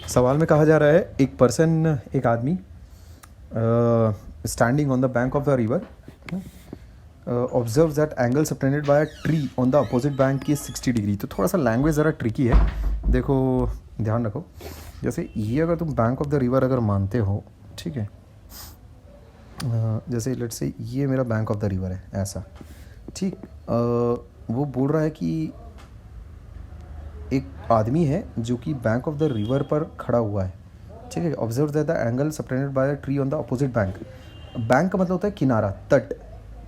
सवाल में कहा जा रहा है एक पर्सन, एक आदमी standing on the bank of the river observe that angle subtended bye a tree on the opposite bank की 60 डिग्री। तो थोड़ा सा लैंग्वेज ज़रा ट्रिकी है, देखो ध्यान रखो। जैसे ये अगर तुम बैंक ऑफ द रिवर अगर मानते हो, ठीक है, जैसे लेट्स से ये मेरा बैंक ऑफ द रिवर है ऐसा, ठीक। वो बोल रहा है कि एक आदमी है जो कि बैंक ऑफ द रिवर पर खड़ा हुआ है, ठीक है। Observe that the angle subtended by the tree on the opposite bank. Bank का मतलब होता है किनारा, तट,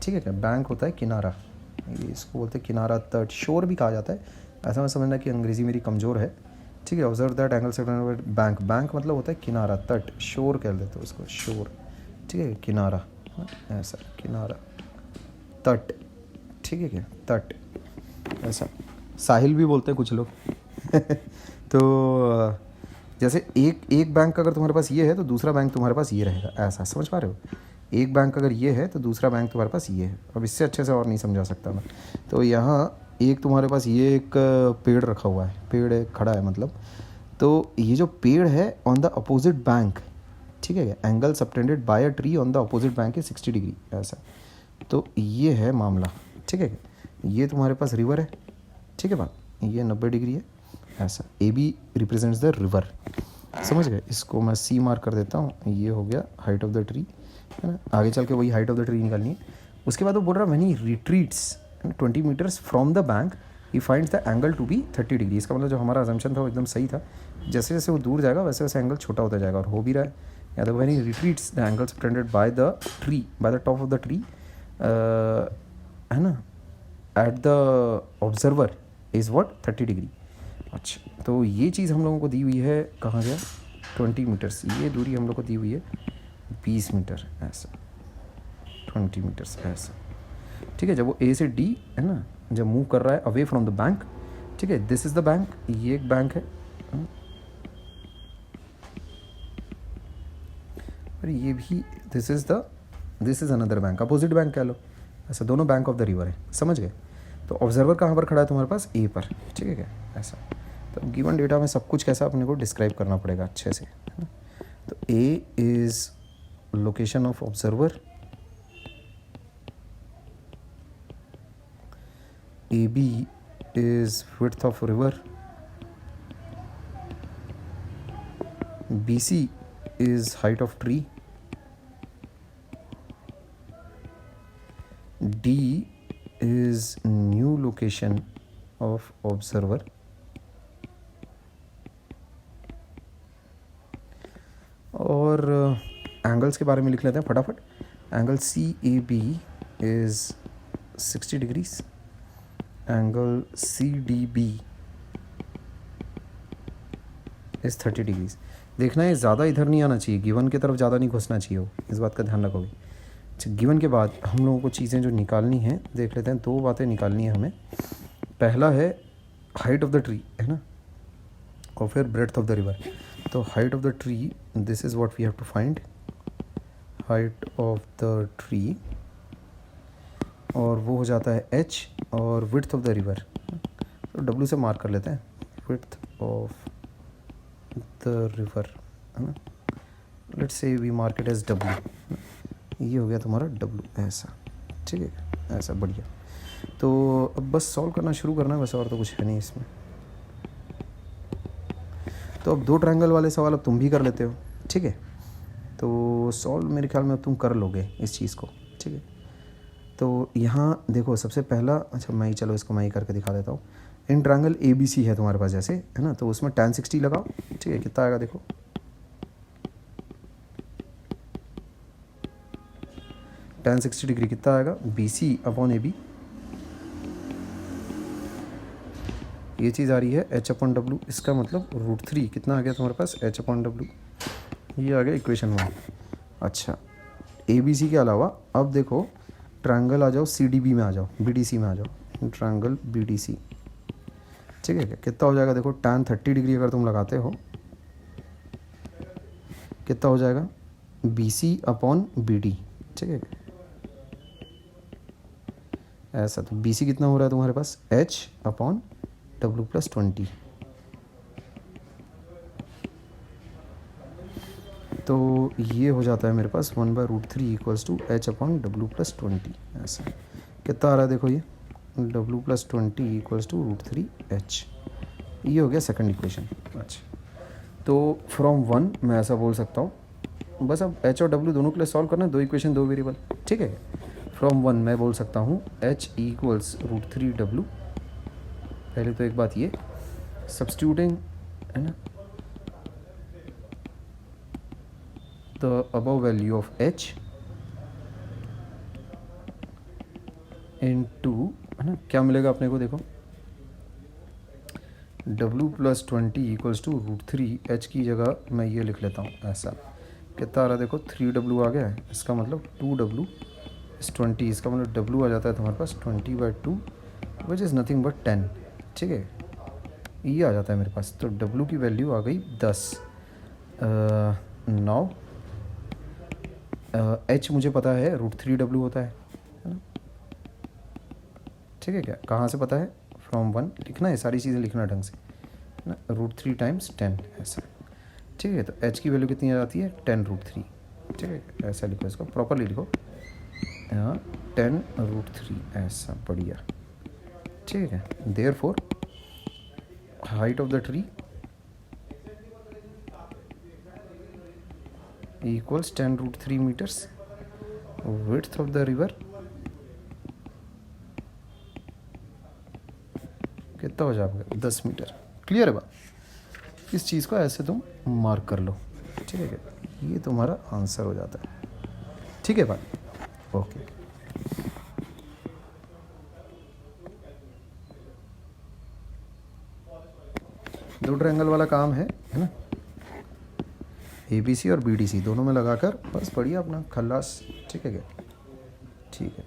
ठीक है क्या। बैंक होता है किनारा, ये इसको बोलते हैं किनारा, तट, शोर भी कहा जाता है। ऐसा मैं समझना कि अंग्रेज़ी मेरी कमज़ोर है, ठीक है। Observe that angle subtended by bank, bank मतलब होता है किनारा, तट, शोर कह देते हो उसको, शोर, ठीक है, किनारा, ऐसा किनारा, तट, ठीक है क्या, तट, ऐसा साहिल भी बोलते हैं कुछ लोग तो जैसे एक बैंक अगर तुम्हारे पास ये है तो दूसरा बैंक तुम्हारे पास ये रहेगा, ऐसा समझ पा रहे हो। एक बैंक अगर ये है तो दूसरा बैंक तुम्हारे पास ये है। अब इससे अच्छे से और नहीं समझा सकता मैं। तो यहाँ एक तुम्हारे पास ये एक पेड़ रखा हुआ है, पेड़ एक खड़ा है मतलब, तो ये जो पेड़ है ऑन द अपोजिट बैंक, ठीक है, angle subtended bye a tree on the opposite bank है 60 डिग्री, ऐसा। तो ये है मामला, ठीक है। ये तुम्हारे पास रिवर है, ठीक है बात, ये 90 डिग्री है ऐसा। A B represents the river, समझ गए। इसको मैं सी मार्क कर देता हूँ, ये हो गया हाइट ऑफ द ट्री, है ना। आगे चल के वही हाइट ऑफ द ट्री निकालनी है। उसके बाद वो बोल रहा है when he retreats 20 meters from the bank he finds the angle to be 30 degree. इसका मतलब जो हमारा अजम्पशन था वो एकदम सही था। जैसे जैसे वो दूर जाएगा वैसे वैसे एंगल छोटा होता जाएगा, और हो भी रहा है। या तो when he retreats the angle subtended by the tree, by the top of the tree, है ना, at the observer is what 30 degree. अच्छा, तो ये चीज़ हम लोगों को दी हुई है, कहाँ गया, 20 मीटर्स। ये दूरी हम लोग को दी हुई है 20 मीटर ऐसा, 20 मीटर्स ऐसा, ठीक है। जब वो ए से डी, है ना, जब मूव कर रहा है अवे फ्रॉम द बैंक, ठीक है, दिस इज़ द बैंक, ये एक बैंक है, और ये भी this is another bank, opposite bank कह लो, ऐसा। दोनों बैंक ऑफ द रिवर है, समझ गए। तो ऑब्जर्वर कहाँ पर खड़ा है तुम्हारे पास, ए पर, ठीक है क्या, ऐसा। तो गिवन डेटा में सब कुछ कैसा अपने को डिस्क्राइब करना पड़ेगा अच्छे से, है ना। तो A is location of observer, A B is width of river, B C is height of tree, D is new location of observer, और एंगल्स के बारे में लिख लेते हैं फटाफट। Angle C A B is 60 degrees, angle C D B is 30 degrees. देखना है ज़्यादा इधर नहीं आना चाहिए, गिवन की तरफ ज़्यादा नहीं घुसना चाहिए, हो इस बात का ध्यान रखोगे। अच्छा, गिवन के बाद हम लोगों को चीज़ें जो निकालनी है देख लेते हैं। दो बातें निकालनी है हमें। पहला है हाइट ऑफ द ट्री, है ना, और फिर ब्रेड्थ ऑफ द रिवर। तो height of the tree, this is what we have to find, height of the tree, और वो हो जाता है h, और विड्थ ऑफ द रिवर तो w से मार्क कर लेते हैं, विड्थ ऑफ द रिवर, है ना। Let's say we mark it as w, ये हो गया तुम्हारा w, ऐसा, ठीक है, ऐसा बढ़िया। तो अब बस सॉल्व करना शुरू करना है, बस और तो कुछ है नहीं इसमें। तो अब 2 ट्रायंगल वाले सवाल अब तुम भी कर लेते हो, ठीक है। तो सॉल्व मेरे ख्याल में अब तुम कर लोगे इस चीज़ को, ठीक है। तो यहाँ देखो सबसे पहला, अच्छा मैं ही, चलो इसको मैं ही करके दिखा देता हूँ। In triangle A B C है तुम्हारे पास जैसे, है ना, तो उसमें tan 60 लगाओ, ठीक है, कितना आएगा देखो, tan 60 डिग्री कितना आएगा, B C upon A B, ये चीज़ आ रही है h अपॉन डब्लू, इसका मतलब √3 कितना आ गया तुम्हारे पास, h अपॉन डब्लू, ये आ गया इक्वेशन 1। अच्छा, ए बी सी के अलावा अब देखो ट्रायंगल आ जाओ सी डी बी में आ जाओ, बी डी सी में आ जाओ, ट्रायंगल बी डी सी, ठीक है। कितना हो जाएगा देखो, tan 30 डिग्री अगर तुम लगाते हो कितना हो जाएगा, B C upon B D, ठीक है, ऐसा। तो बी सी कितना हो रहा है तुम्हारे पास, h अपॉन डब्लू प्लस 20, तो ये हो जाता है मेरे पास 1/√3 इक्वल्स टू h/w+20। ऐसा कितना आ रहा है देखो, ये w+20 इक्वल्स टू √3h। ये हो गया सेकंड इक्वेशन। अच्छा, तो फ्रॉम 1 मैं ऐसा बोल सकता हूँ, बस अब h और w दोनों के लिए सॉल्व करना है, दो इक्वेशन दो वेरिएबल, ठीक है। फ्रॉम 1 मैं बोल सकता हूँ h इक्वल्स √3w। पहले तो एक बात ये सब्स्टिट्यूटिंग है ना the above value of h into, है ना, क्या मिलेगा अपने को, देखो w+20 इक्वल्स टू √3h की जगह मैं ये लिख लेता हूँ ऐसा। कितना आ रहा है देखो, 3w आ गया है, इसका मतलब 2w इस 20, इसका मतलब w आ जाता है तुम्हारे पास 20/2 विच इज़ नथिंग बट 10, ठीक है। ये आ जाता है मेरे पास, तो w की वैल्यू आ गई 10। नाउ h मुझे पता है √3w होता है ना, ठीक है। क्या कहाँ से पता है, फ्रॉम 1 लिखना है, सारी चीज़ें लिखना ढंग से ना, √3 × 10 ऐसा, ठीक है। तो h की वैल्यू कितनी आ जाती है 10√3, ठीक है। ऐसा लिखो, इसको प्रॉपरली लिखो, यहाँ 10√3 ऐसा, बढ़िया, ठीक है। Therefore height of the tree equals 10√3 meters, width of the river कितना हो जाएगा 10 मीटर। क्लियर है बात, इस चीज़ को ऐसे तुम मार्क कर लो, ठीक है। ये तुम्हारा आंसर हो जाता है, ठीक है भाई, ओके। दो ट्रायंगल वाला काम है ना, ABC और BDC दोनों में लगाकर बस बढ़िया अपना खल्लास, ठीक है क्या, ठीक है।